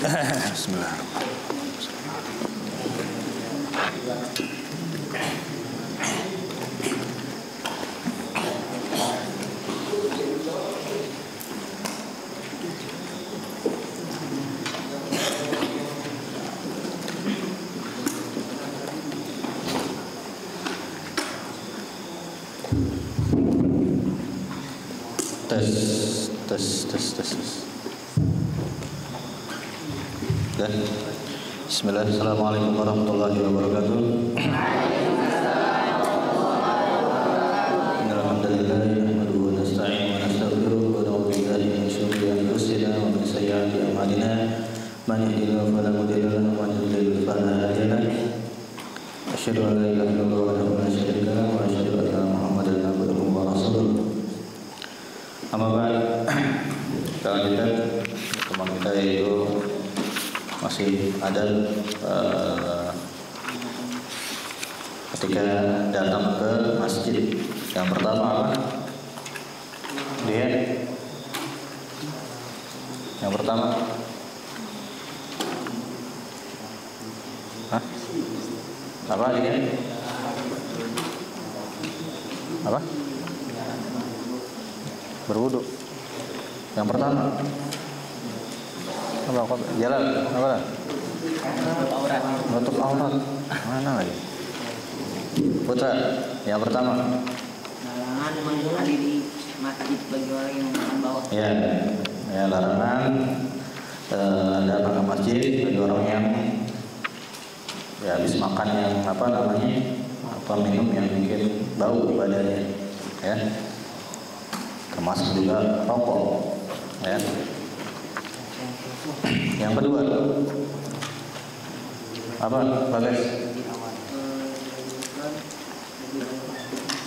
Tes. Bismillah. Assalamualaikum warahmatullahi wabarakatuh. Alhamdulillah nahmaduhu wa nasta'inuhu wa nastaghfiruh wa na'udzu billahi min shururi anfusina wa min sayyiati a'malina. Man yahdihillahu fala mudilla lahu wa man yudlil fala hadiya lahu. Asyhadu an la ilaha illallah wahdahu la syarika lahu wa asyhadu anna Muhammadan abduhu wa rasuluh. Amma ba'd. Kita lanjutkan teman kita yaitu masih ada ketika datang ke masjid. Yang pertama apa? Dia yang pertama apa dia? Apa? Berwudu. Yang pertama apa? Jalan apa? Menutup aurat. Mana lagi? Putra, yang pertama. Larangan memang di masjid bagi orang yang makan bawah. Ya larangan datang ke masjid bagi orang yang habis makan yang minum yang bikin bau badannya, ya. Termasuk juga rokok, ya. Yang kedua apa, Bagas?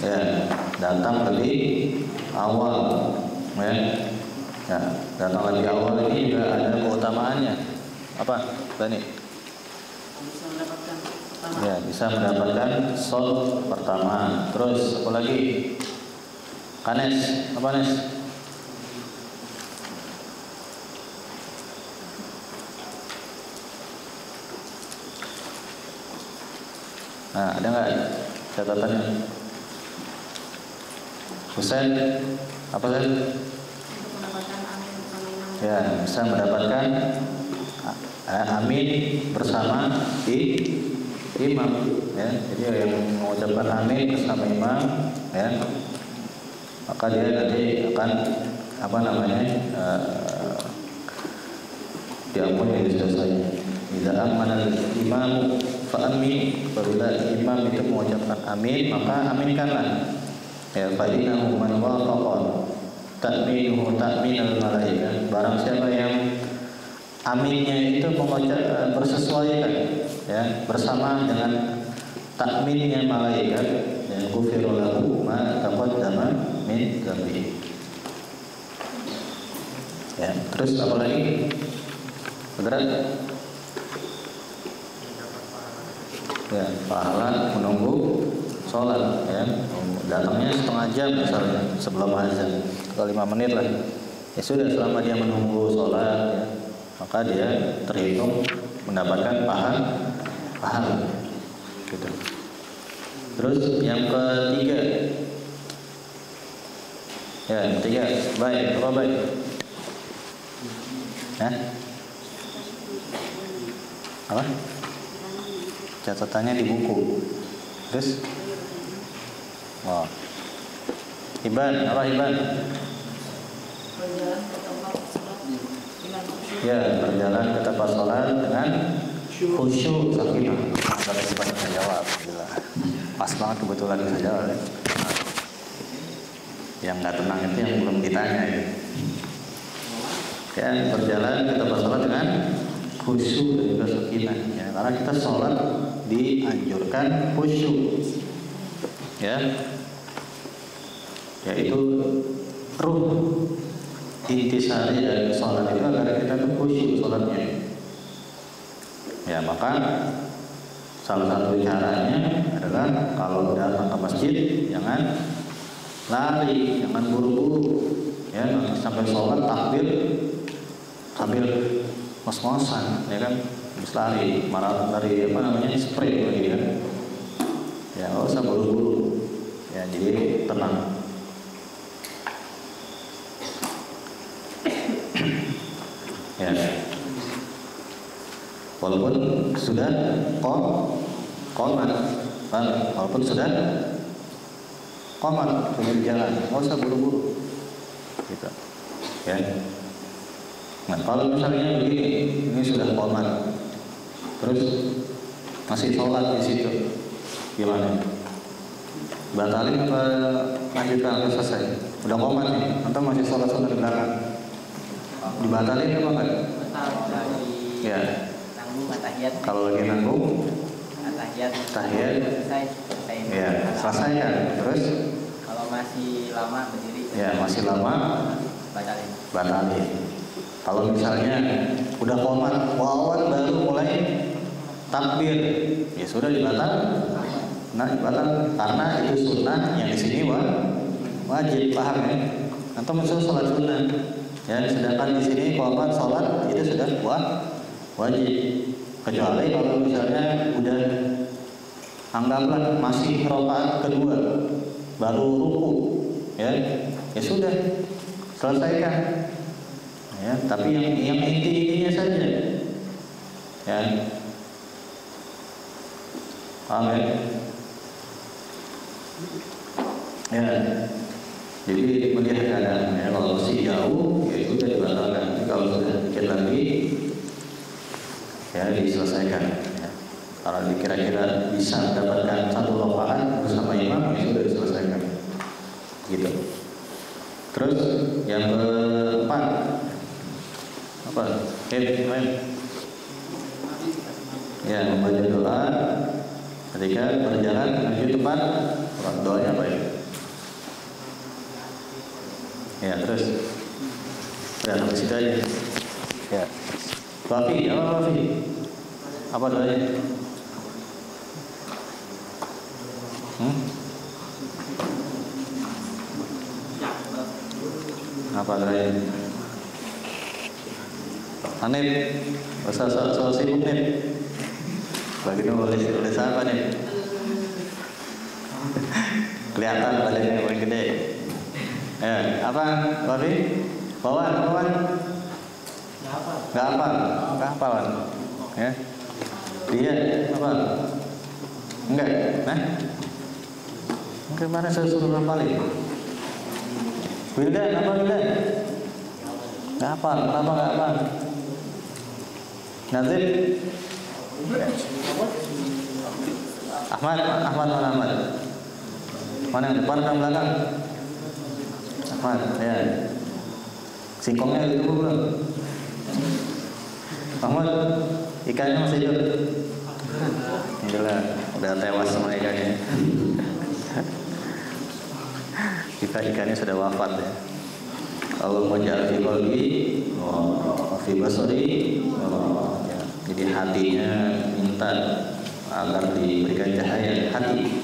Ya, datang lebih awal, ya. Datang lebih awal ini juga ada keutamaannya. Apa, Bani? Ya, bisa mendapatkan shol pertama. Terus apa lagi? Kanes, apa Nes? Nah, ada nggak catatannya? Husain, apa Husain? Ya, bisa mendapatkan amin bersama imam, ya. Jadi yang mengucapkan amin bersama imam, ya, maka dia nanti akan diampuni dosanya. Idza amana al-imam fa amin. Apabila imam itu mengucapkan amin, maka aminkanlah. Ya, fa innahu man wafaqa ta'minuhu ta'minal malaikah. Barang siapa yang aminnya itu mengucap bersesuaian, ya, bersama dengan takminnya malaikat, ya, ghufira lahu ma taqaddama min dzambi. Ya, terus apa lagi? Berat? Ya, pahala menunggu sholat, ya. Datangnya setengah jam misalnya sebelum azan atau 5 menit lah. Ya sudah, selama dia menunggu sholat, ya, maka dia terhitung mendapatkan pahala. Gitu. Terus yang ketiga, baik, apa baik? Apa? Catatannya di buku. Terus, Iban, apa Iban? Ya, berjalan ke tempat sholat dengan khusyuk sakinah. Ada sempat bisa jawab, gila. Pas banget kebetulan bisa jawab. Ya. Yang nggak tenang itu yang belum ditanya. Ya, berjalan ke tempat sholat dengan khusyuk dan juga sakinah. Ya, karena kita sholat dianjurkan khusyuk. Ya, yaitu ruh intisari dari sholat itu agar kita tuh khusyuk sholatnya. Ya, maka salah satu caranya adalah kalau datang ke masjid jangan lari, jangan buru-buru, ya, sampai sholat takbir sambil ngos-ngosan, ya kan, habis lari, marah lari apa namanya sprint lagi kan, ya nggak usah buru-buru, ya jadi tenang. Ya, walaupun sudah qomat, walaupun sudah qomat pinggir jalan, nggak usah buru-buru, gitu, ya. Nah, kalau misalnya begini, ini sudah qomat, terus masih sholat di situ, gimana? Batalin apa lanjutkan atau selesai? Udah qomat nih, atau masih sholat di belakang? Dibatalin apa enggak? Batal Ya. nanggung atahiyat. Kalau lagi nanggung, Tahiyat. tahiyat. Selesai. Ya, selesaikan. Terus? Kalau masih lama berdiri. Ya, masih lama. Batalin. Kalau misalnya udah qomat, wawan baru mulai takbir, ya sudah dibatal. Nah, dibatal karena itu sunnah, yang di sini wajib, paham ya? Atau maksud sholat sunnah. Ya, sedangkan di sini qomat sholat itu sudah wajib. Kecuali kalau misalnya udah anggaplah masih rakaat kedua baru ruku, ya sudah selesaikan. Ya, tapi yang intinya saja, ya, amin. Ya, jadi melihat keadaannya. Kalau masih jauh, ya sudah dibatalkan. Kalau sudah dikit lagi, ya diselesaikan. Ya. Kalau kira-kira bisa mendapatkan satu rakaat bersama imam, ya sudah diselesaikan. Gitu. Terus yang keempat, apa? Ya, membaca doa ketika berjalan menuju tempat. Doanya apa ya? Ya, terus udah sampai situ aja. Ya. Wafi, apa Wafi? Apa doanya? Apa doanya? Hanif, so sibuk nih. Bagi nulis apa nih? Kelihatan badannya paling gede. Ya, apa? Wafi? Bawan? Nggak apa? Ya. Dia apa? Enggak? Nah? Kemana saya suruh balik? Wildan, apa Wildan? Nggak apa? Kenapa nggak apa? Nazib? Ahmad? Mana yang depan atau belakang? Ahmad, ya. Singkongnya itu belum? Ahmad, ikannya masih hidup? Alhamdulillah, udah tewas semua ikannya. Ikannya sudah wafat ya. Allahumma ja'al fi qalbi wa fi basari ya. Jadi hatinya minta agar diberikan cahaya hati.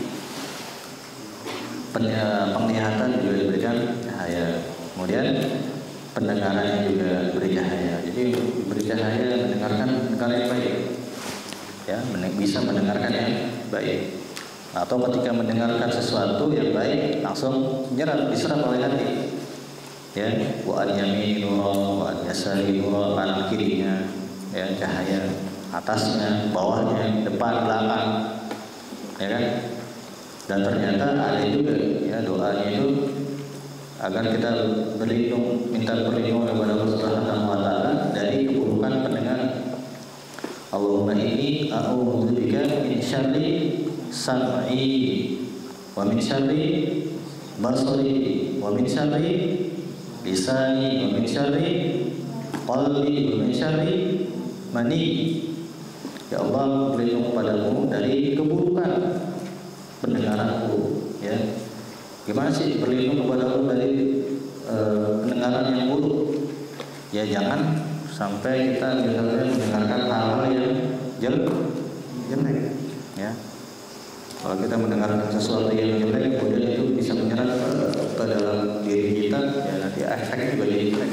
Penglihatan juga diberikan cahaya. Kemudian pendengarannya juga diberi cahaya. Jadi diberi cahaya mendengarkan yang baik. Ya, bisa mendengarkan yang baik. Atau ketika mendengarkan sesuatu yang baik langsung diserap oleh hati. Ya, wa an yamini nura wa an yasari nura, kanan kirinya ya cahaya, atasnya, bawahnya, depan, belakang. Ya kan? Dan ternyata ada juga ya doanya itu agar kita minta perlindungan kepada Allah Subhanahu wa taala dari keburukan pendengaran. Allahumma inni a'udzubika min syarri sam'i wa min syarri basari wa min syarri lisani wa min syarri qalbi wa min syarri mani. Ya Allah, berlindung kepadamu dari keburukan pendengaranku. Ya, gimana sih berlindung kepada Allah dari pendengaran yang buruk? Ya jangan sampai kita misalnya mendengarkan hal-hal yang jelek. Ya, kalau kita mendengarkan sesuatu yang jelek, kemudian itu bisa menyerap ke dalam diri kita, ya nanti efeknya juga jadi jelek.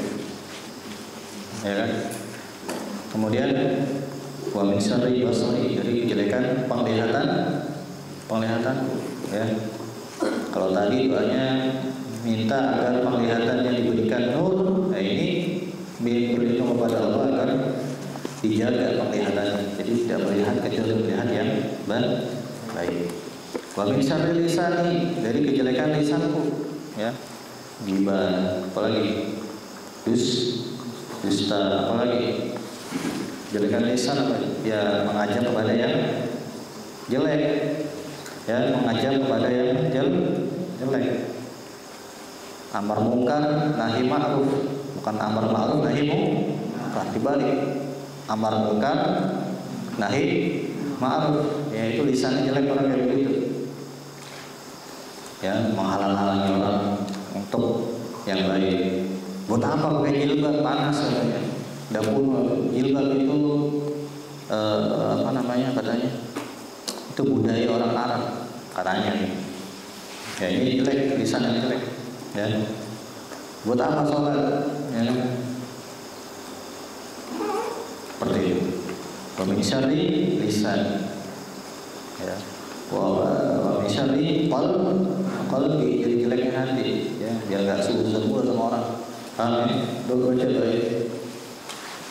Ya kan? Kemudian wa min syarri basari, dari kejelekan penglihatanku, ya. Kalau tadi doanya minta agar penglihatannya diberikan nur, nah ini berlindung kepada Allah agar dijaga penglihatannya, jadi tidak melihat kecuali melihat yang baik. Wa min syarri lisani, dari kejelekan lisanku, ya. Gibah, apalagi dusta, apalagi jelekan lisan apa? Ya mengajak kepada yang jelek, ya mengajak kepada yang jelek. Amar mungkar nahi ma'ruf, bukan amar ma'ruf nahi mungkar, dibalik. Amar mungkar nahi ma'ruf, yaitu lisannya jelek orang kayak begitu, ya menghalang-halangi orang untuk yang baik. Buat apa pakai jilbab, panas katanya. Dapur jilbab itu katanya itu budaya orang Arab katanya. Ya ini jelek, lisannya jelek, ya. Buat apa sholat, ya. Seperti itu. Wa min syarri lisan, ya. Wa min syarri qalbi, jadi jeleknya hati, ya, biar enggak suuzon sama orang. Amin. Doa baca doa.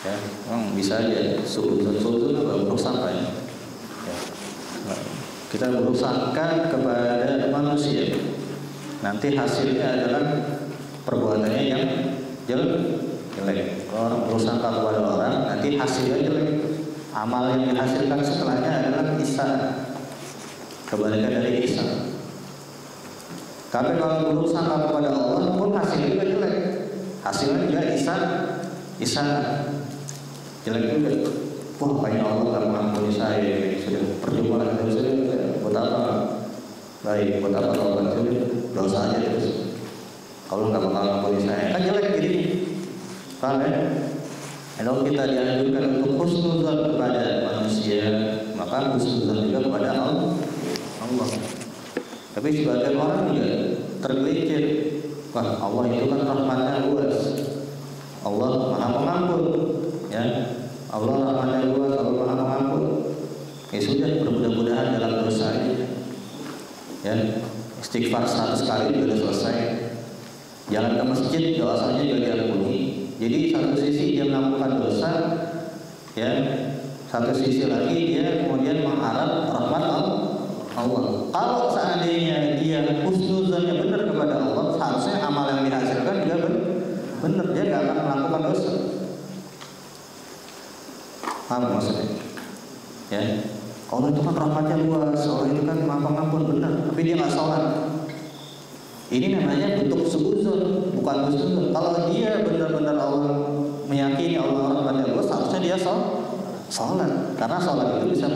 Ya, memang bisa aja suuzon buruk sangka, ya. Kita buruk sangka kepada manusia, nanti hasilnya adalah perbuatannya yang jelek. Kalau orang buruk sangka kepada orang, nanti hasilnya jelek. Amal yang dihasilkan setelahnya adalah ihsan, kebalikan dari ihsan. Tapi kalau buruk sangka kepada Allah pun hasilnya juga jelek. Hasilnya juga ihsan jelek juga. Wah, kayaknya Allah gak mengampuni saya, sudah percuma lah saya, buat apa? Baik, buat apa kalau dosa aja terus. Kalau nggak bakal mengampuni saya, kan jelek jadi. Paham ya? Kalau kita dianjurkan untuk husnuzon kepada manusia, maka husnuzon juga kepada Allah. Tapi sebagian orang juga tergelincir. Wah, Allah itu kan rahmatnya luas. Allah Maha Pengampun, ya. Allah rahmatnya luas, Allah Maha Pengampun. Ya sudah, mudah-mudahan dalam dosanya, ya, istighfar 100 kali sudah selesai. Jalan ke masjid, dosanya juga diampuni. Jadi satu sisi dia melakukan dosa, ya, satu sisi lagi dia kemudian mengharap rahmat Allah. Kalau seandainya dia husnuzonnya benar kepada Allah, seharusnya amal yang dihasilkan juga benar, dia tidak akan melakukan dosa. Paham maksudnya? Ya, Allah itu kan rahmatnya luas, Allah itu kan Maha Pengampun, benar, tapi dia nggak sholat. Ini namanya bentuk suudzon, bukan husnuzon. Kalau dia benar-benar Allah meyakini Allah rahmatnya luas, seharusnya dia sholat, karena sholat itu bisa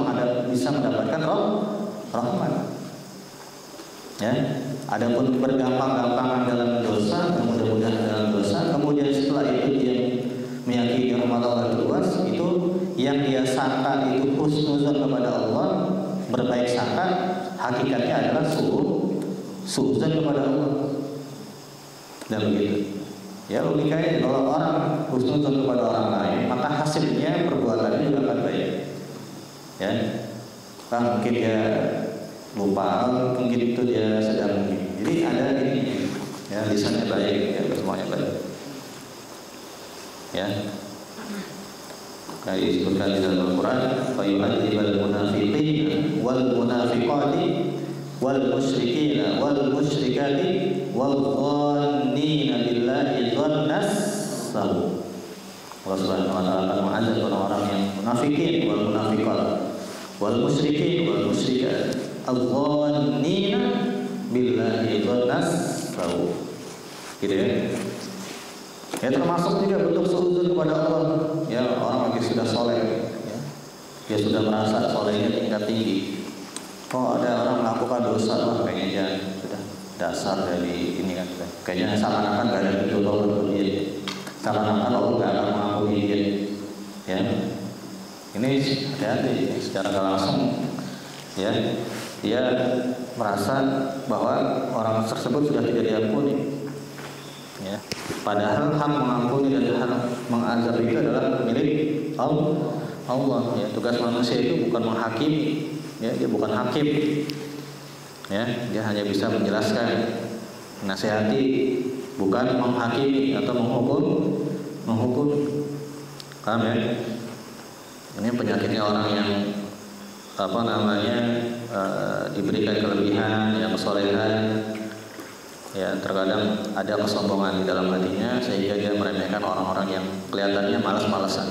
mendapatkan rahmat. Ya, adapun bergampang-gampangan dalam dosa, mudah-mudahan dalam dosa, kemudian setelah itu dia meyakini rahmat Allah luas, itu yang dia sangka itu husnuzon kepada Allah, berbaik sangka, hakikatnya adalah suudzon kepada Allah. Dan begitu. Ya logikanya, kalau orang husnuzon kepada orang lain, maka hasilnya perbuatannya juga akan baik. Ya, mungkin dia lupa, mungkin itu dia sedang mungkin. Jadi ada ini, ya, lisannya baik, ya, semuanya baik. Ya. Kayak disebutkan di dalam Al-Quran, fayu'adzibal munafiqin wal munafiqati wal musyrikina wal musyrikati wal dhannina billahi dhannas sawu. Allah Subhanahu wa ta'ala akan mengazab orang-orang yang munafikin wal munafiqat wal musyrikin wal musyrikat al-dhannina billahi dhannas sawu. Gitu ya. Ya, termasuk juga bentuk suudzon kepada Allah. Ya, orang lagi sudah soleh, ya, dia sudah merasa solehnya tingkat tinggi. Kok ada orang melakukan dosa, wah kayaknya sudah dasar dari ini kan, kayaknya seakan-akan gak ada pintu taubat untuk dia, seakan-akan Allah gak akan mengampuni dia. Ya, ini hati-hati, secara gak langsung, ya, dia merasa bahwa orang tersebut sudah tidak diampuni. Ya, padahal hak mengampuni dan hak mengazab itu adalah milik Allah. Ya, tugas manusia itu bukan menghakimi, ya, dia bukan hakim. Ya, dia hanya bisa menjelaskan, menasihati, bukan menghakimi atau menghukum. Paham ya? Ini penyakitnya orang yang diberikan kelebihan, yang kesolehan, ya terkadang ada kesombongan di dalam hatinya sehingga dia meremehkan orang-orang yang kelihatannya malas-malasan.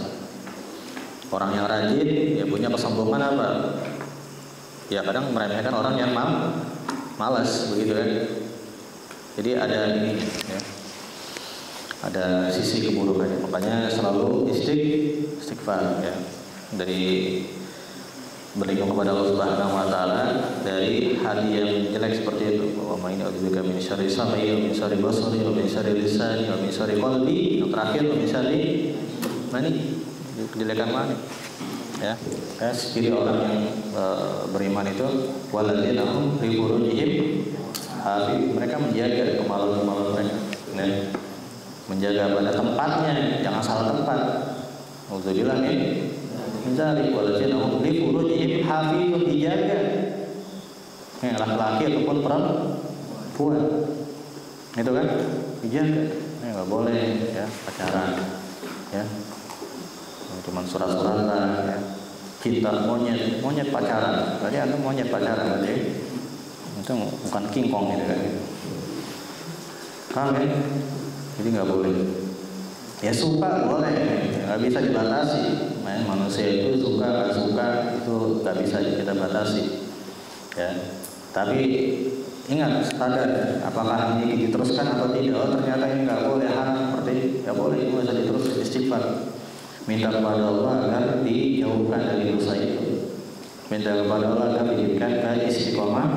Orang yang rajin, ya punya kesombongan apa? Ya kadang meremehkan orang yang malas, begitu kan? Jadi ada ini, ya, ada sisi keburukannya. Makanya selalu istighfar, ya, dari berlindung kepada Allah Subhanahu wa taala dari hati yang jelek seperti itu. Wa ma inna a'udzubika min syarri sam'i wa min syarri basari wa min syarri lisani wa min syarri qalbi. Yang terakhir wa min syarri mani, kejelekan mani. Ya, ciri orang yang beriman itu walladzina hum li furujihim hafiz. Mereka menjaga kemaluan-kemaluan mereka. Nah, menjaga pada tempatnya, jangan salah tempat. Auzubillah min dzalik walladzina hum li furujihim hafizun, dijaga. Laki-laki ataupun perempuan. Itu kan dijaga. Enggak boleh ya pacaran. Ya. Cuman surat-suratan, ya. Cinta monyet pacaran. Berarti anda monyet pacaran berarti. Itu bukan kingkong gitu kan. Paham kan? Jadi nggak boleh. Ya suka boleh, nggak bisa dibatasi. Manusia itu suka nggak suka itu nggak bisa kita batasi. Ya. Tapi ingat, sadar apakah ini diteruskan atau tidak. Oh ternyata ini nggak boleh, seperti nggak boleh, itu bisa diteruskan. Istighfar, minta kepada Allah agar dijauhkan dari dosa itu. Minta kepada Allah agar diberikan istiqomah.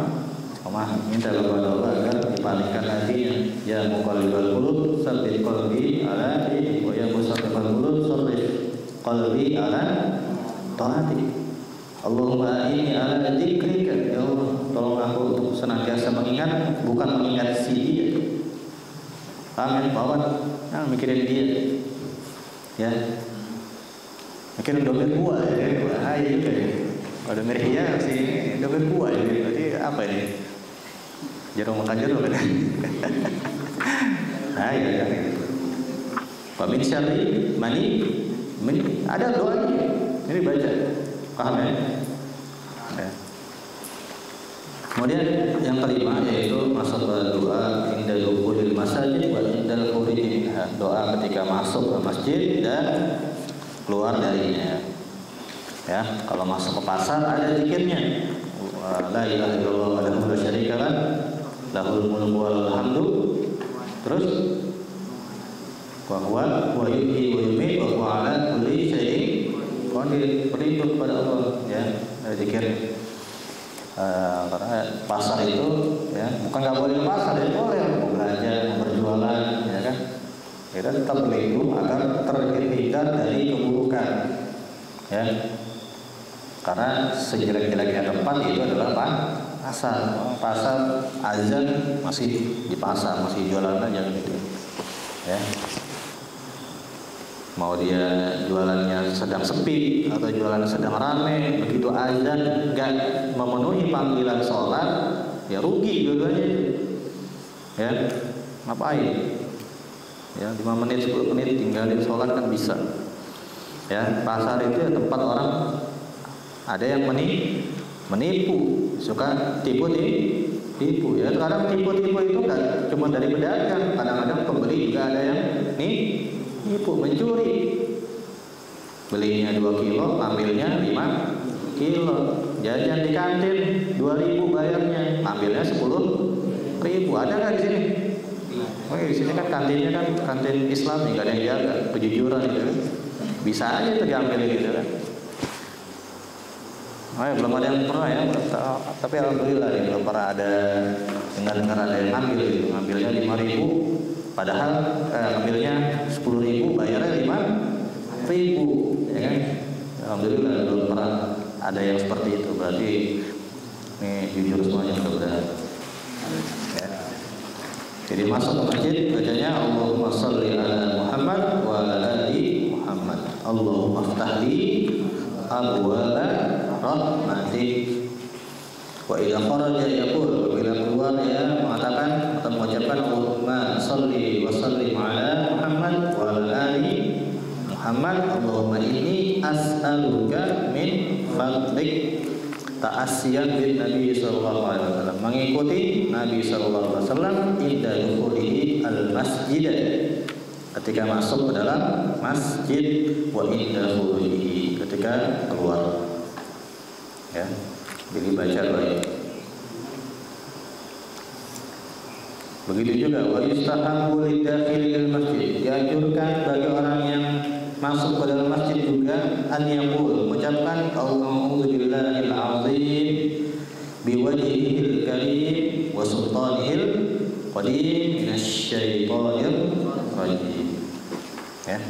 Minta kepada Allah agar dipalingkan hatinya. Ya muqallibal qulub tsabbit qalbi ala dinik, wa ya musarrifal qulub sarrif qalbi ala taatik. Allahumma inni ala dzikrika, ya Allah tolong aku untuk senantiasa mengingat, bukan mengingat si dia. Amin, bahwa mikirin dia. Ya. Mikirin dompet gua ya, bahaya juga ya. Kalau dompet dia sih dompet gua ya, berarti apa ini? Jarum makan jarum kan? Nah ya kan itu. Wa min syarri mani, ada doanya. Ini baca, paham ya? Ya. Kemudian yang kelima yaitu masalah doa inda dukhulil masajid wa indal khuruj minha. Doa ketika masuk ke masjid dan keluar darinya. Ya, kalau masuk ke pasar ada zikirnya. La ilaha illallah wahdahu la syarika lah, lahul mulku wal hamdu. Terus wa huwa yuhyi wa yumiit wa huwa ala kulli syai'in qadir. Berlindung kepada Allah, ya, zikir. Karena pasar itu, ya, bukan nggak boleh ke pasar, ya boleh mau belanja, mau berjualan, ya kan. Kita tetap berlindung agar terhindar dari keburukan, ya. Karena sejelek-jeleknya tempat itu adalah pasar. Pasar azan masih di pasar, masih jualan aja gitu, ya. Mau dia jualannya sedang sepi atau jualan sedang ramai, begitu azan nggak memenuhi panggilan sholat, ya rugi dua-duanya, ya. Ngapain? Ya 5 menit 10 menit tinggalin sholat kan bisa. Ya, pasar itu ya tempat orang ada yang menipu, suka tipu ya. Sekarang tipu-tipu itu kan cuma dari pedagang, kadang-kadang pembeli juga ada yang nipu, mencuri. Belinya 2 kilo, ambilnya 5 kilo. Jajan di kantin 2.000 bayarnya, ambilnya 10.000. Ada nggak di sini? Oh di sini kan kantinnya kan kantin Islam, nggak ada yang jaga, kejujuran gitu kan. Bisa aja itu diambil gitu kan. Oh ya, belum ada yang pernah ya, tapi alhamdulillah ya, belum pernah ada dengar ada yang ngambil gitu. Ngambilnya 5.000, padahal ngambilnya 10.000, bayarnya 5.000, ya kan? Alhamdulillah belum pernah ada yang seperti itu. Berarti ini jujur semuanya mudah-mudahan. Ya. Jadi masuk ke masjid bacanya Allahumma sholli ala Muhammad wa ala ali Muhammad. Allahumma ftahli abwaaba rahmatik. Wa idza kharaja yaqul, bila keluar ya mengatakan atau mengucapkan Allahumma shalli wa sallim ala Muhammad wa ala ali Muhammad. Allahumma inni as'aluka min fadlik, ta'asiyan bin Nabi sallallahu alaihi wasallam, mengikuti Nabi sallallahu alaihi wasallam inda dukhulihi al-masjid, ketika masuk ke dalam masjid, wa inda khurujihi, ketika keluar. Ya. Jadi baca doa ini. Begitu juga wa yustahabbu lidakhilil masjid, dianjurkan bagi orang yang masuk ke dalam masjid juga an yaqul, mengucapkan a'udzu billahil azim biwajhihil karim wa sultanihil qadim minasy syaithanir rajim. Ya.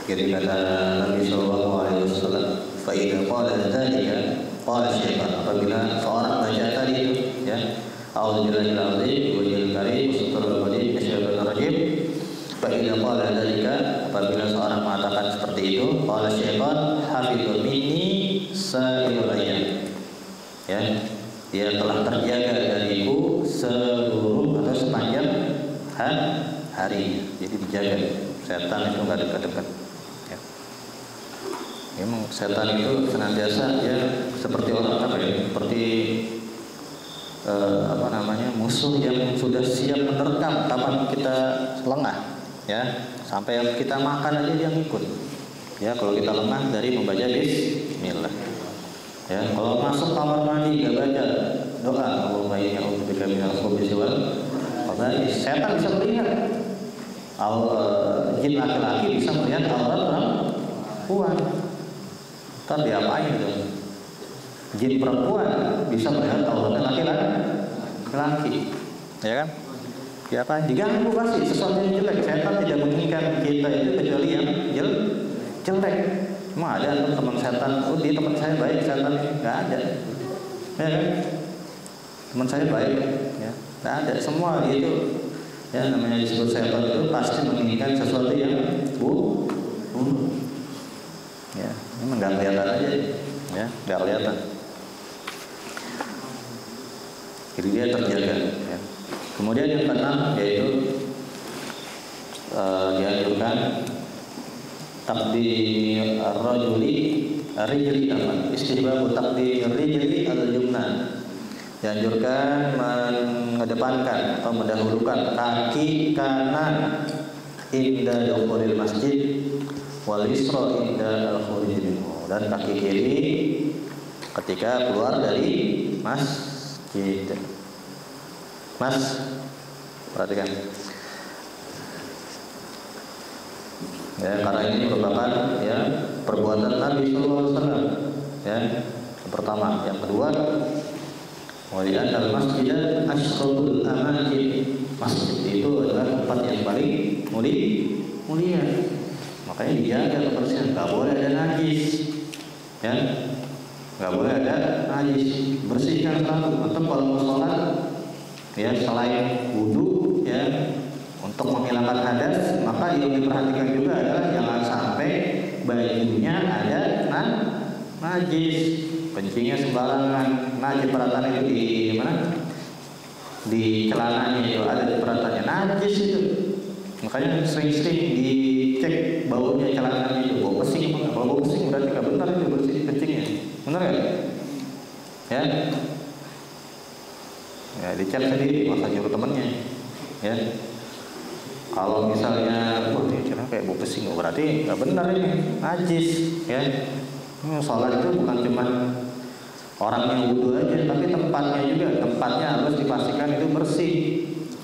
Jadi kata Nabi Sallallahu Alaihi Wasallam, "Faidah qala dzalika qala syaitan." Apabila seorang baca tadi itu, ya, A'udzubillahil azim wa wajhil karim wasultanil qadim minasyaitonir rajim. Faidah qala dzalika, apabila seorang mengatakan seperti itu, qala syaitan hafidhu minni sa'irul ayyam. Ya, dia telah terjaga dariku seluruh atau sepanjang hari. Jadi dijaga. Setan itu nggak dekat-dekat. Memang setan itu senantiasa ya seperti orang apa ya, seperti musuh yang sudah siap menerkam kapan kita lengah, ya, sampai kita makan aja dia ngikut. Ya, kalau kita lengah dari membaca bismillah. Ya, kalau masuk kamar mandi nggak baca doa Allahumma inni a'udzubika minal khubuthi wal khaba'ith, setan bisa melihat. Jin laki-laki bisa melihat aurat perempuan. Ntar diapain itu? Jin perempuan bisa melihat auratnya laki-laki, ya kan? Diapain? Diganggu pasti, sesuatu yang jelek. Setan tidak menginginkan kita itu kecuali yang jelek. Cuma ada teman setan, oh dia teman saya baik, setan nggak ada, ya kan? Teman saya baik, ya nggak ada. Semua itu, ya namanya disebut setan itu pasti menginginkan sesuatu yang buruk. Ya, memang nggak kelihatan aja, ya nggak kelihatan. Jadi dia terjaga. Ya. Kemudian yang keenam yaitu dianjurkan takdim ar-rajuli rijli aman, istihbabu takdim rijli al-yumna. Dianjurkan mengedepankan atau mendahulukan kaki kanan inda dukhulil masjid wal yusra inda al-khuruj minhu, dan kaki kiri ketika keluar dari masjid. Mas, perhatikan. Ya, karena ini merupakan ya perbuatan Nabi sallallahu alaihi wasallam. Ya, yang pertama, yang kedua, wa li'anal masjid asyraful amakin. Masjid itu adalah tempat yang paling mulia. Makanya dijaga kebersihan, nggak boleh ada najis, ya, nggak boleh ada najis, bersihkan selalu. Atau kalau mau sholat, ya selain wudhu, ya, untuk menghilangkan hadas, maka yang diperhatikan juga adalah jangan sampai bajunya ada najis, kencingnya sembarangan, najis perataan itu di mana? Di celananya itu ada peratannya najis itu. Makanya sering-sering dicek baunya celananya itu, bau pesing. Kalau bau pesing berarti nggak benar itu bersih kencingnya, benar ya? Ya dicek sendiri, masa nyuruh temennya, ya. Kalau misalnya, wah ini celana kayak bau pesing, berarti nggak benar ini, najis, ya. Sholat itu bukan cuma orang yang wudhu aja, tapi tempatnya juga, tempatnya harus dipastikan itu bersih,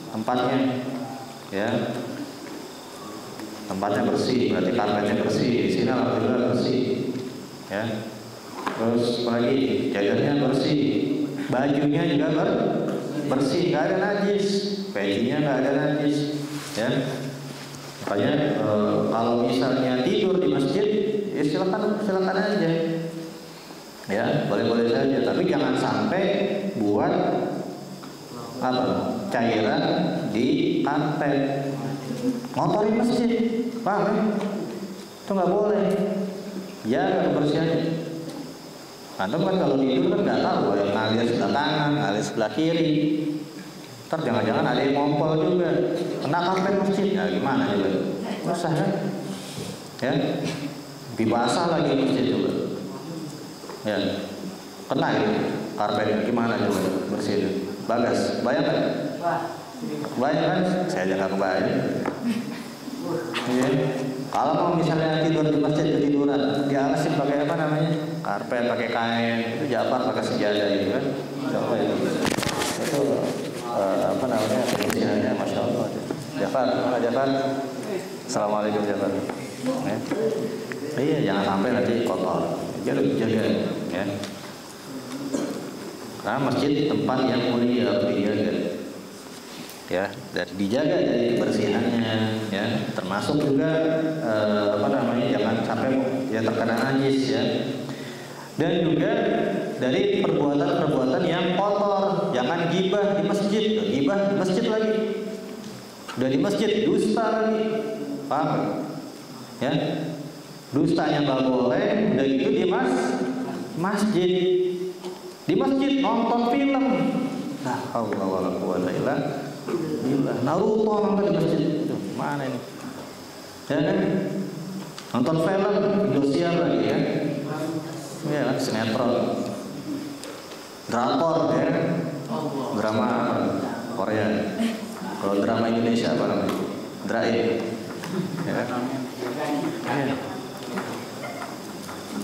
tempatnya, ya. Tempatnya bersih, berarti karpetnya bersih, di sini alhamdulillah bersih, ya. Terus lagi jajarnya bersih, bajunya juga bersih, nggak ada najis, pecinya nggak ada najis, ya. Makanya kalau misalnya tidur di masjid, ya silakan aja, ya boleh saja, tapi jangan sampai buat apa? Cairan di karpet, ngotorin masjid, paham ya? Itu nggak boleh. Jaga kebersihannya. Antum kan kalau tidur kan nggak tahu yang ngalir sebelah kanan, ngalir sebelah kiri. Ntar jangan-jangan ada yang ngompol juga, kena karpet masjid, ya gimana juga? Susah kan? Ya, dibasah lagi masjid juga. Ya, kena itu karpetnya gimana coba bersih? Bagas, bayang kan? Bayang kan? Saya aja nggak kebayang. Ya. Kalau mau misalnya tidur di masjid ketiduran, dialasin pakai apa namanya? Karpet, pakai kain, itu Jafar pakai sejadah itu kan? Coba itu. Itu apa namanya? Kebersihannya, masya Allah. Jafar, mana Jafar? Assalamualaikum Jafar. Ya. Iya, jangan sampai nanti kotor. Jaga, ya. Karena masjid tempat yang mulia harus dijaga, ya, dan dijaga dari kebersihannya, ya, termasuk juga apa namanya, jangan sampai ya terkena najis, ya, dan juga dari perbuatan-perbuatan yang kotor, jangan gibah di masjid, gibah di masjid lagi, udah di masjid dusta lagi, paham? Ya, dustanya nggak boleh, udah gitu di masjid. Di masjid nonton film. Nah, Allah wala quwwata illa billah. Naruto nonton di masjid. Itu mana ini? Ya kan? Nonton film Indosiar lagi ya. Ya kan, sinetron. Drakor ya. Drama Korea. Kalau drama Indonesia apa namanya? Drain. Ya kan? Ya.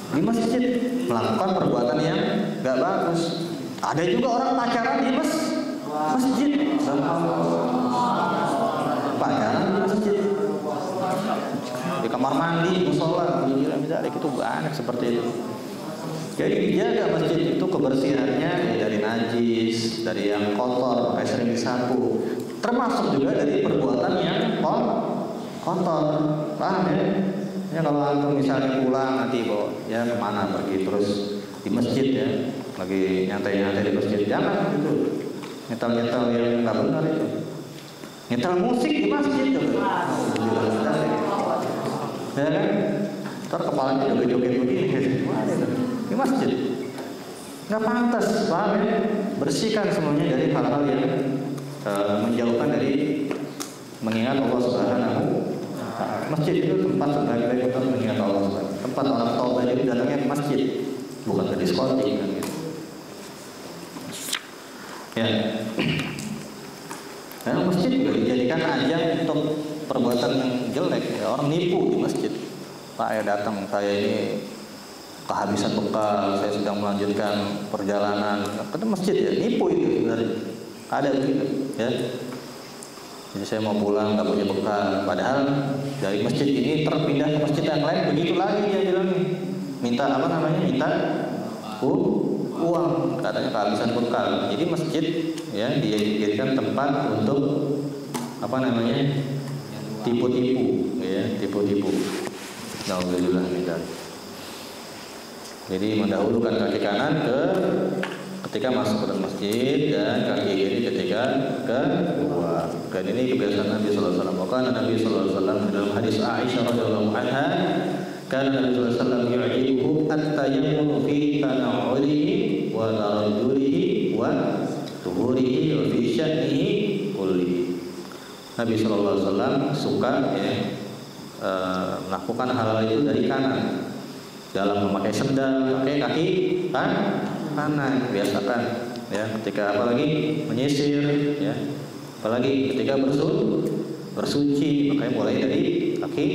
Di masjid melakukan perbuatan yang gak bagus. Ada juga orang pacaran di masjid. Pacaran di masjid. Di kamar mandi, musola, misalnya itu banyak seperti itu. Jadi dijaga masjid itu kebersihannya dari najis, dari yang kotor, kayak sering disapu. Termasuk juga dari perbuatan yang kotor. Paham ya? Ya kalau antum misalnya pulang nanti bawa ya kemana pergi terus di masjid ya, lagi nyantai-nyantai di masjid, jangan gitu, nyetel-nyetel yang nggak benar itu, nyetel musik di masjid tuh, ya kan, ntar kepalanya joget-joget begini, di masjid, nggak pantas, paham ya? Bersihkan semuanya dari hal-hal yang menjauhkan dari mengingat Allah Subhanahu. Masjid itu tempat sebaik-baik untuk mengingat Allah. Tempat orang taubat itu datangnya ke masjid, bukan ke diskotik kan gitu. Ya. Nah, masjid juga dijadikan ajang untuk perbuatan yang jelek. Ya, orang nipu di masjid. Pak, ya datang, saya ini kehabisan bekal, saya sedang melanjutkan perjalanan ke masjid, ya nipu itu sebenarnya. Ada begitu, ya. Jadi saya mau pulang nggak punya bekal, padahal dari masjid ini terpindah ke masjid yang lain, begitu lagi dia bilang minta apa namanya, minta uang, katanya kehabisan bekal. Jadi masjid ya dijadikan tempat untuk apa namanya, tipu-tipu, ya tipu-tipu. Alhamdulillah minta. Jadi mendahulukan kaki kanan ketika masuk ke dalam masjid dan kaki kiri ketika keluar. Dan ini kebiasaan Nabi sallallahu alaihi wasallam. Maka Nabi sallallahu alaihi wasallam dalam hadis Aisyah radhiyallahu anha, kana Nabi sallallahu alaihi wasallam yu'jibuhu at-tayammunu fi tana'ulihi wa tarajjulihi wa tuhurihi wa fi sya'nihi kullihi. Nabi sallallahu alaihi wasallam suka ya melakukan hal-hal itu dari kanan. Dalam memakai sendal, pakai kaki kanan, biasakan ya ketika apalagi menyisir ya, apalagi ketika bersuci, makanya mulai dari kaki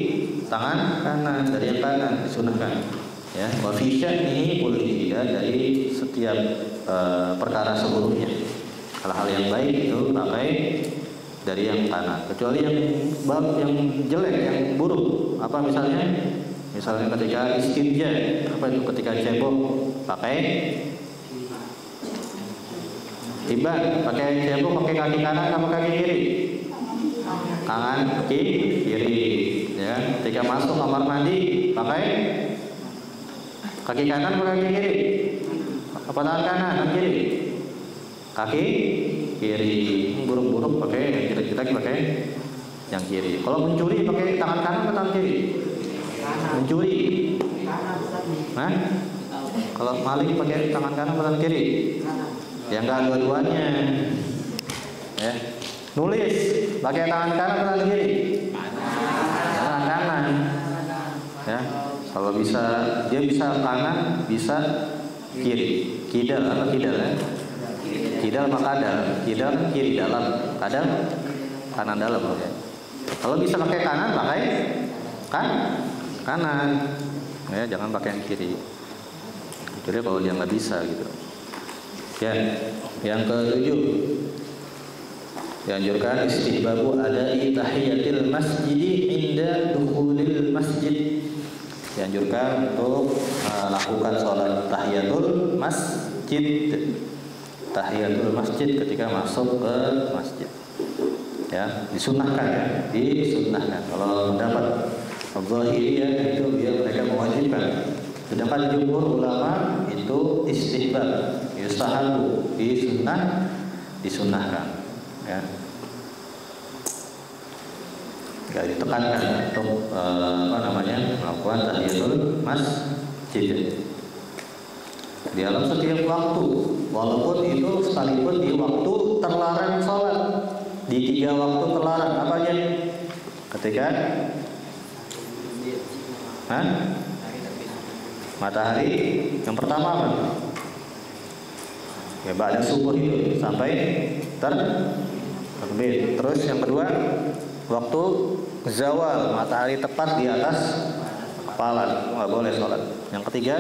tangan kanan, dari yang kanan disunahkan ya. Wa fi sya'nihi kullihi, ya dari setiap perkara seluruhnya. Hal-hal yang baik itu pakai dari yang kanan, kecuali yang jelek, yang buruk. Apa misalnya ketika istinja, apa itu ketika cebok pakai tiba, pakai cebok pakai kaki kanan sama kaki kiri, kanan kiri ya. Ketika masuk kamar mandi pakai kaki kanan atau kaki kiri, apa tangan kanan dan kiri, kaki kiri. Buruk-buruk pakai yang jelek-jelek pakai yang kiri. Kalau mencuri pakai tangan kanan atau tangan kiri? Mencuri. Nah, kalau maling pakai tangan kanan atau tangan kiri? Ya enggak dua-duanya. Ya. Nulis pakai tangan kanan atau tangan kiri? Tangan kanan. Ya. Kalau bisa dia bisa kanan, bisa kiri. Kidal apa kidal ya? Kidal sama kadal. Kidal kiri dalam, kadal kanan dalam ya. Kalau bisa pakai kanan, pakai kanan. Ya, jangan pakai yang kiri. Jadi kalau dia nggak bisa gitu. Ya, yang ke-7 dianjurkan istihbabu adai tahiyatil masjidi inda dukhulil masjid. Dianjurkan untuk melakukan sholat tahiyatul masjid. Tahiyatul masjid ketika masuk ke masjid. Ya, disunnahkan ya, disunnahkan. Kalau mendapat Zahiriyah itu mereka mewajibkan. Sedangkan jumhur ulama itu istihbab, yustahabu, disunnahkan. Ya. Gak ditekankan untuk melakukan tahiyatul masjid di dalam setiap waktu, walaupun itu sekalipun di waktu terlarang sholat, di 3 waktu terlarang apa aja? Ketika matahari yang pertama apa? Ya ba'da subuh itu sampai terbit. Terus yang kedua waktu zawal, matahari tepat di atas kepala, nggak boleh sholat. Yang ketiga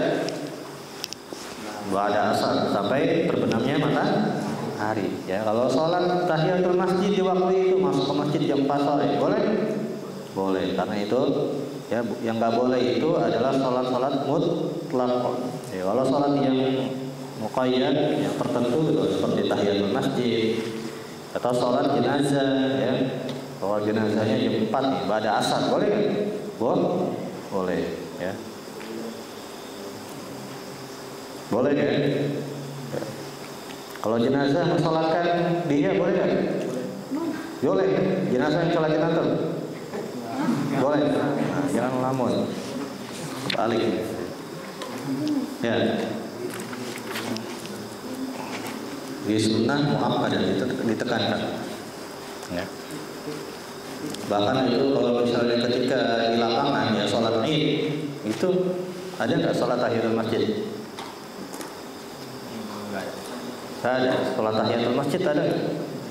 ba'da asar sampai terbenamnya matahari. Ya, kalau sholat tahiyatul masjid di waktu itu masuk ke masjid jam 4 sore boleh? Boleh, karena itu ya yang nggak boleh itu adalah sholat mutlak. Ya, kalau sholat yang muqayyad yang tertentu itu seperti tahiyatul masjid atau sholat jenazah ya. Kalau jenazahnya jam 4 nih, pada asar boleh kan? Boleh ya. Boleh kan? Ya. Kalau jenazah mensolatkan dia boleh kan? Boleh. Jenazah yang sholatin antum? Boleh. Nah, jangan ngelamun. Balik. Ya. Di sunnah muakkadah ditekankan. Ya. Bahkan itu kalau misalnya ketika di lapangan ya sholat Id itu ada nggak sholat tahiyatul masjid? Ada sholat tahiyatul masjid ada?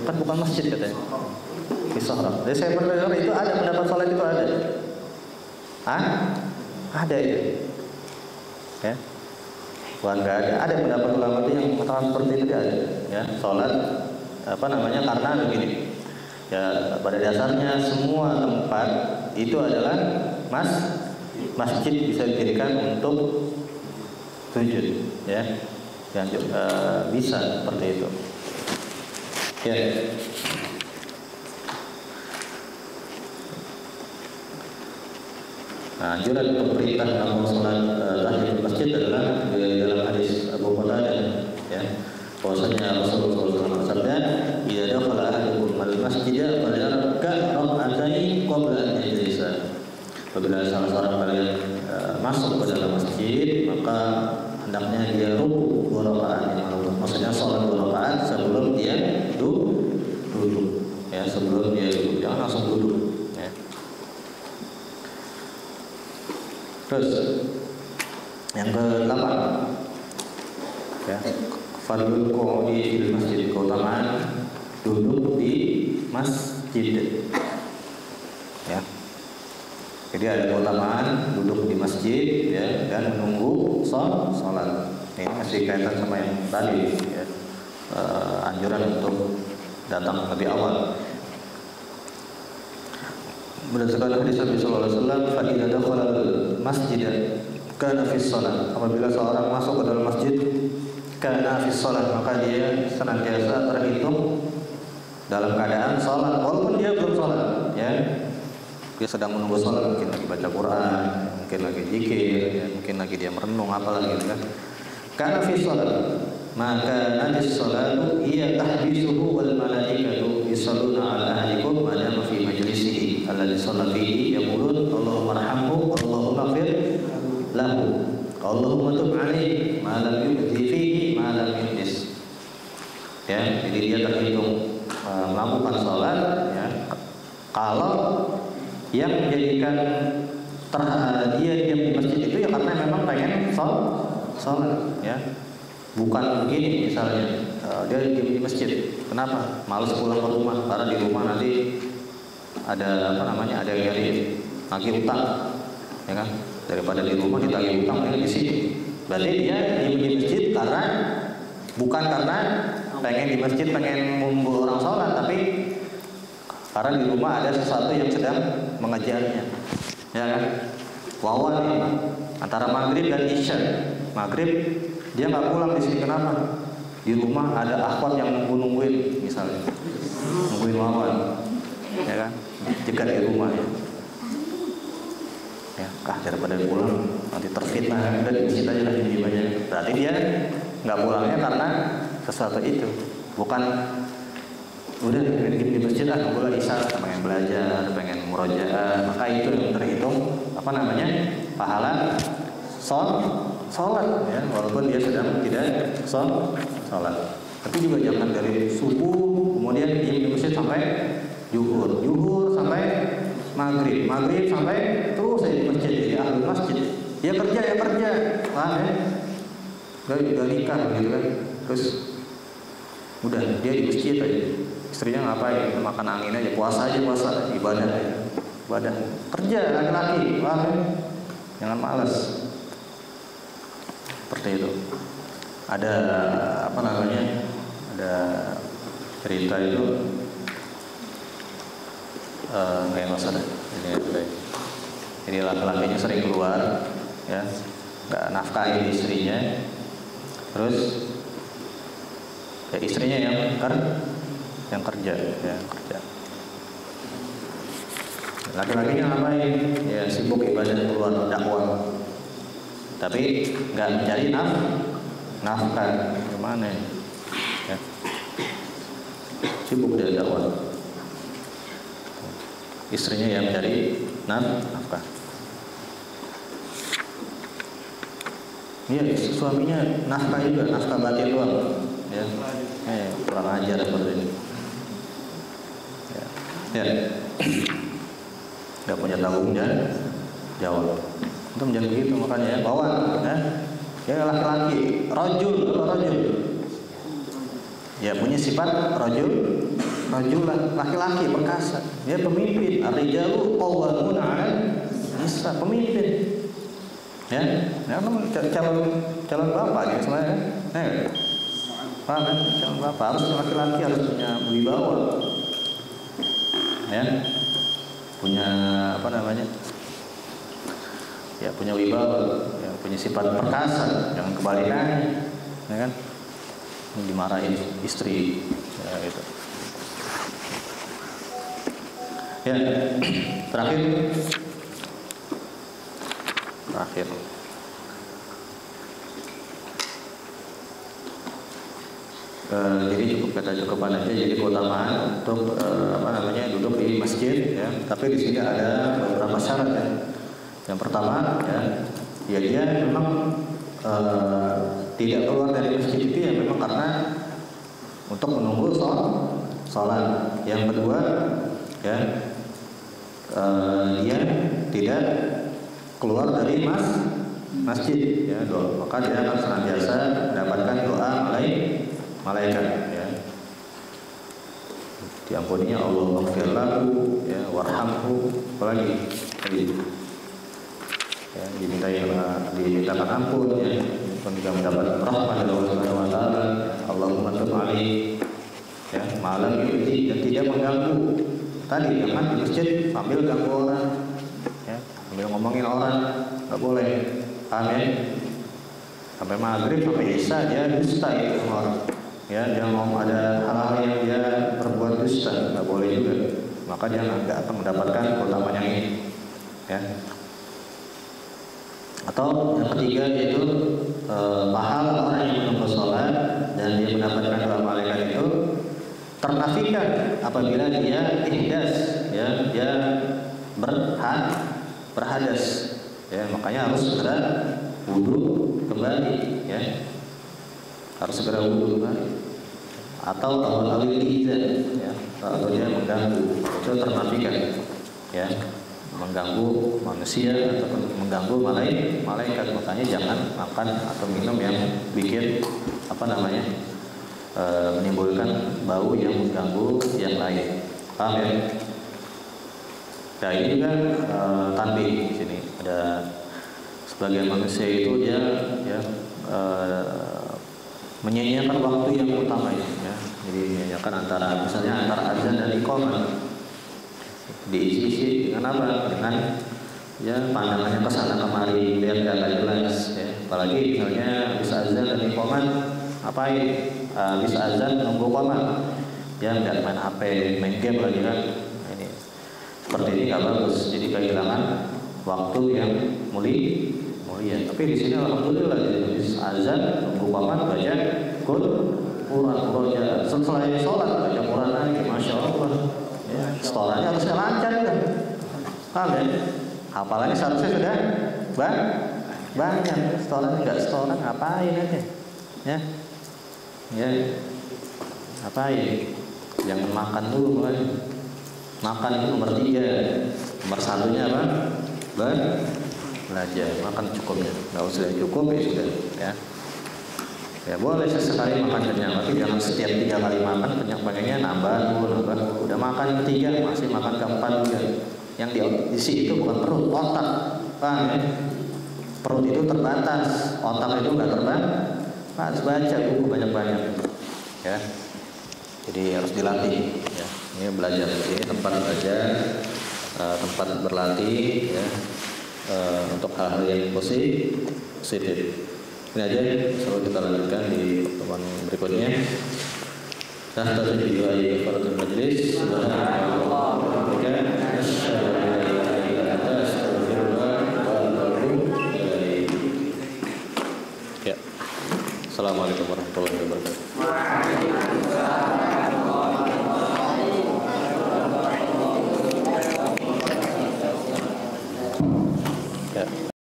Kan bukan masjid katanya. Kisah. Jadi saya pernah dengar itu ada pendapat sholat itu ada. Ada ya. Ya. Bukan nggak ada. Ada pendapat ulama itu yang mengatakan seperti itu ada. Ya sholat karena begini. Ya pada dasarnya semua tempat itu adalah masjid bisa dijadikan untuk sujud ya. Dan bisa seperti itu. Ya. Nah, anjuran untuk perintah melakukan sholat tahiyatul masjid adalah dalam hadis Abu Qatadah ya. Bahwasanya Rasulullah SAW bersabda, "Idza dakhala ahadukum al-masjid falyarka' rak'atayn qabla an yajlisa." Apabila salah seorang kalian masuk ke dalam masjid, maka hendaknya dia ruku 2 rakaat yang lalu. Maksudnya sholat 2 rakaat sebelum dia duduk. Ya, sebelum dia duduk, jangan langsung duduk. Ya. Terus yang ke-8 ya, fadlul qu'udi fil masjid, keutamaan duduk di masjid. Ya. Jadi ada keutamaan duduk di masjid ya, dan menunggu sholat. Ini masih kaitan sama yang tadi ya. Anjuran untuk datang lebih awal. Berdasarkan hadis Nabi sallallahu alaihi wasallam, fa idza dakhala al-masjid kana fi shalah. Apabila seorang masuk ke dalam masjid, kana fi shalah, maka dia senantiasa terhitung dalam keadaan salat walaupun dia belum salat ya. Dia sedang menunggu salat, mungkin lagi baca Quran, mungkin lagi zikir, ya, mungkin lagi dia merenung apalah gitu kan. Kana fi shalah. maka najis salatu iya tahbisuhu wal malaikatu yusalluna ala ahlikum ma dama fi majlisihi alladhi shalla fihi yaqulun Allahumma arhamhu Allahumma ighfir lahu Allahumma tub alaihi ma lam yu'ti fihi ma lam yuhdis. Ya, jadi dia terhitung melakukan sholat ya, kalau yang menjadikan dia diam di masjid itu ya karena memang pengen sholat ya, bukan begini misalnya dia diam di masjid kenapa? Malas pulang ke rumah karena di rumah nanti ada ada yang nagih utang ya kan, daripada di rumah ditagih utang dia di sini. Berarti dia diam di masjid karena bukan karena pengen di masjid pengen ngumpul orang sholat, tapi karena di rumah ada sesuatu yang sedang mengejarnya, ya kan? Wawan nih antara maghrib dan isya. Maghrib dia nggak pulang di sini kenapa? Di rumah ada akhwat yang nungguin misalnya, nungguin wawan, ya kan? Jika di rumah ya, daripada pulang nanti terfitnah, udah di masjid aja lah ini banyak. Berarti dia nggak pulangnya karena sesuatu itu, bukan udah di masjid lah nunggu isya pengen belajar pengen murojaah, maka itu yang terhitung pahala sholat ya, walaupun dia sedang tidak sholat. Tapi juga jangan dari subuh kemudian di masjid sampai zuhur sampai maghrib sampai terus saya di masjid, jadi ahli masjid dia kerja paham ya, gak nikah gitu kan, terus udah dia di masjid aja, istrinya ngapain? Makan angin aja, puasa ibadah kerja laki-laki, paham ya? Jangan malas. Seperti itu. Ada ada cerita itu kayak masalah ini laki-lakinya sering keluar ya, nggak nafkahi istrinya, terus ya istrinya yang kerja. Laki-lakinya ngapain? Ya sibuk ibadah keluar dakwah, tapi nggak mencari nafkah. Gimana ya? Sibuk dari dakwah, istrinya yang mencari nafkah. Iya, suaminya nafkah juga, nafkah batin doang. Ya, kurang ajar seperti ini. Ya. Gak punya tanggung jawab. Itu menjadi begitu makanya ya, bawaan ya laki-laki, rajul. Ya punya sifat rajul laki-laki perkasa. Dia pemimpin, ar-rijalu qawwamuna 'alan nisa, pemimpin. Ya, calon bapak gitu sebenarnya. Paham kan? Calon bapak harus laki-laki harus punya wibawa. Ya. Punya ya punya wibawa, ya punya sifat perkasa, jangan kebalikannya, ya kan? Dimarahin istri, ya itu. Ya, terakhir. Jadi cukupan aja. Jadi keutamaan untuk duduk di masjid ya. Tapi di sini ada beberapa syarat ya. Yang pertama ya dia memang tidak keluar dari masjid itu ya memang karena untuk menunggu sholat. Yang kedua ya dia tidak keluar dari masjid ya, maka dia akan senantiasa mendapatkan doa malaikat ya, diampuninya Allah, maghfir lahu ya, warhamhu, apalagi ya, dimintakan ampun ya, juga mendapat rahmat dari Allah Subhanahu wa taala. Allahumma tub alaihi ya, malam itu dan tidak mengganggu. Tadi jangan di masjid sambil ganggu orang ya, sambil ngomongin orang, nggak boleh. Paham ya? Sampai maghrib sampai isya dia dusta itu sama orang. Ya, dia mau ada hal-hal yang dia perbuat dusta, nggak boleh juga. Maka dia nggak akan mendapatkan keutamaan yang ini. Ya. Atau yang ketiga yaitu pahala orang yang menunggu sholat dan dia mendapatkan doa malaikat itu ternafikan apabila dia ihdas, ya, dia berhadas, ya, makanya harus segera wudu kembali, ya, harus segera wudu kembali, atau awal izin, ya, atau dia mengganggu, itu ternafikan, ya, mengganggu manusia ataupun mengganggu malaikat, makanya jangan makan atau minum yang bikin menimbulkan bau yang mengganggu yang lain. Paham ya? Nah ini juga tanbih di sini ada sebagian manusia itu dia menyanyiakan waktu yang utama itu, ya. Jadi menyanyiakan misalnya antara azan dan iqamah. Diisi dengan apa? Dengan ya pandangannya ke sana kemari, lihat gak jelas, ya. Apalagi misalnya habis azan dan iqamah ngapain? Habis azan nunggu iqamah, ya nggak main HP, main game lagi kan. Ini seperti ini nggak bagus. Jadi kehilangan waktu yang mulia. Tapi di sini alhamdulillah habis azan nunggu iqamah baca Quran, setelah sholat baca Quran lagi, masya Allah. Ya, setorannya harusnya lancar kan? Paham ya? Hafalannya seharusnya sudah banyak. Setorannya nggak setoran, ngapain aja? Ya, ngapain? Jangan makan dulu kan? Makan itu nomor 3. Nomor 1-nya apa? Belajar. Makan cukupnya. Nggak usah cukup ya sudah. Ya boleh sesekali makan kenyang, tapi jangan setiap 3 kali makan kenyang, pakainya nambah. Udah makan ketiga masih makan keempat juga. Yang diisi itu bukan perut, otak. Paham ya? Perut itu terbatas, otak itu nggak terbatas. Harus baca buku banyak-banyak, ya. Jadi harus dilatih, ya. Ini belajar, ini tempat belajar, tempat berlatih, ya. Untuk hal-hal yang positif. Ini aja, selalu kita lanjutkan di pertemuan berikutnya. Tahta video ayat fardhu majlis. Subhanallah wa bihamdihi asyhadu an la ilaha illa anta astaghfiruka wa atubu ilaik. Ya. Assalamualaikum warahmatullahi wabarakatuh.